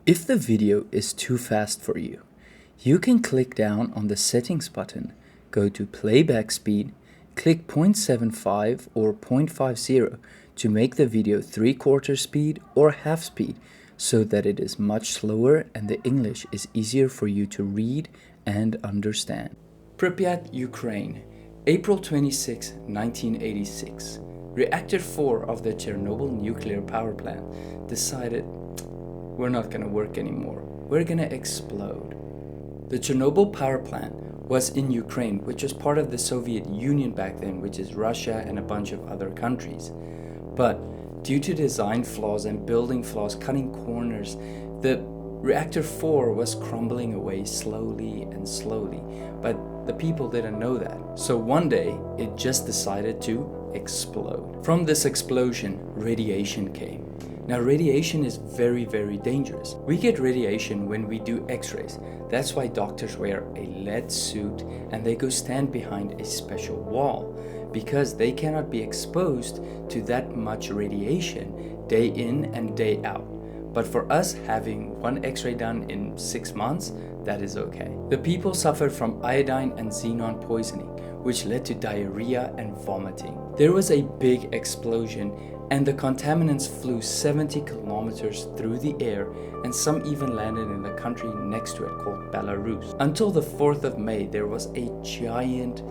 If the video is too fast for you, you can click down on the settings button, go to playback speed, click 0.75 or 0.50 to make the video 3/4 speed or half speed so that it is much slower and the English is easier for you to read and understand. Pripyat, Ukraine, April 26, 1986. Reactor 4 of the Chernobyl nuclear power plant decided, we're not gonna work anymore. We're gonna explode. The Chernobyl power plant was in Ukraine, which was part of the Soviet Union back then, which is Russia and a bunch of other countries. But due to design flaws and building flaws, cutting corners, the reactor 4 was crumbling away slowly and slowly. But the people didn't know that. So one day, it just decided to explode. From this explosion, radiation came. Now radiation is very, very dangerous. We get radiation when we do x-rays. That's why doctors wear a lead suit and they go stand behind a special wall because they cannot be exposed to that much radiation day in and day out. But for us having one x-ray done in 6 months, that is okay. The people suffered from iodine and xenon poisoning, which led to diarrhea and vomiting. There was a big explosion and the contaminants flew 70 kilometers through the air and some even landed in the country next to it called Belarus. Until the 4th of May, there was a giant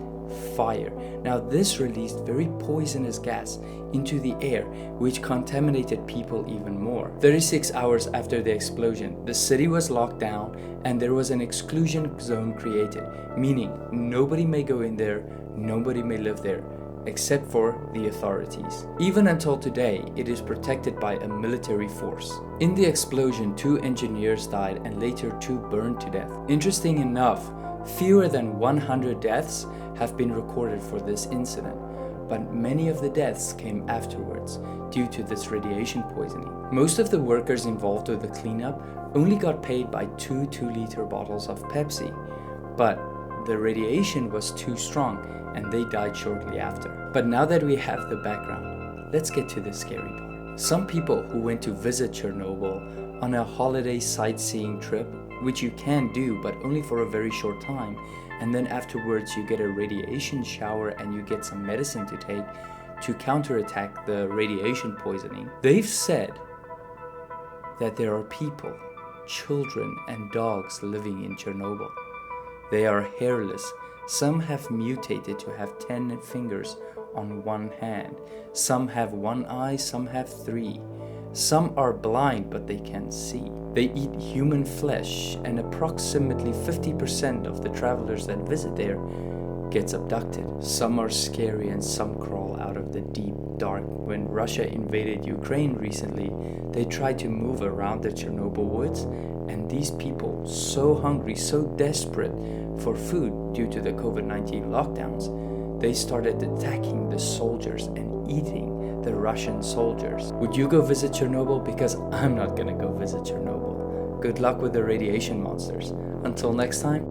fire. Now this released very poisonous gas into the air, which contaminated people even more. 36 hours after the explosion, the city was locked down and there was an exclusion zone created, meaning nobody may go in there, nobody may live there, except for the authorities. Even until today, it is protected by a military force. In the explosion, 2 engineers died and later 2 burned to death. Interesting enough, fewer than 100 deaths have been recorded for this incident, but many of the deaths came afterwards due to this radiation poisoning. Most of the workers involved with the cleanup only got paid by 2 2-liter bottles of Pepsi, but the radiation was too strong and they died shortly after. But now that we have the background, let's get to the scary part. Some people who went to visit Chernobyl on a holiday sightseeing trip, which you can do but only for a very short time, and then afterwards you get a radiation shower and you get some medicine to take to counterattack the radiation poisoning. They've said that there are people, children and dogs living in Chernobyl. They are hairless. Some have mutated to have 10 fingers on one hand. Some have 1 eye, some have 3. Some are blind but they can see. They eat human flesh and approximately 50% of the travelers that visit there gets abducted. Some are scary and some crawl out of the deep dark. When Russia invaded Ukraine recently, they tried to move around the Chernobyl woods, and these people, so hungry, so desperate for food due to the COVID-19 lockdowns, they started attacking the soldiers and eating the Russian soldiers. Would you go visit Chernobyl? Because I'm not gonna go visit Chernobyl. Good luck with the radiation monsters. Until next time.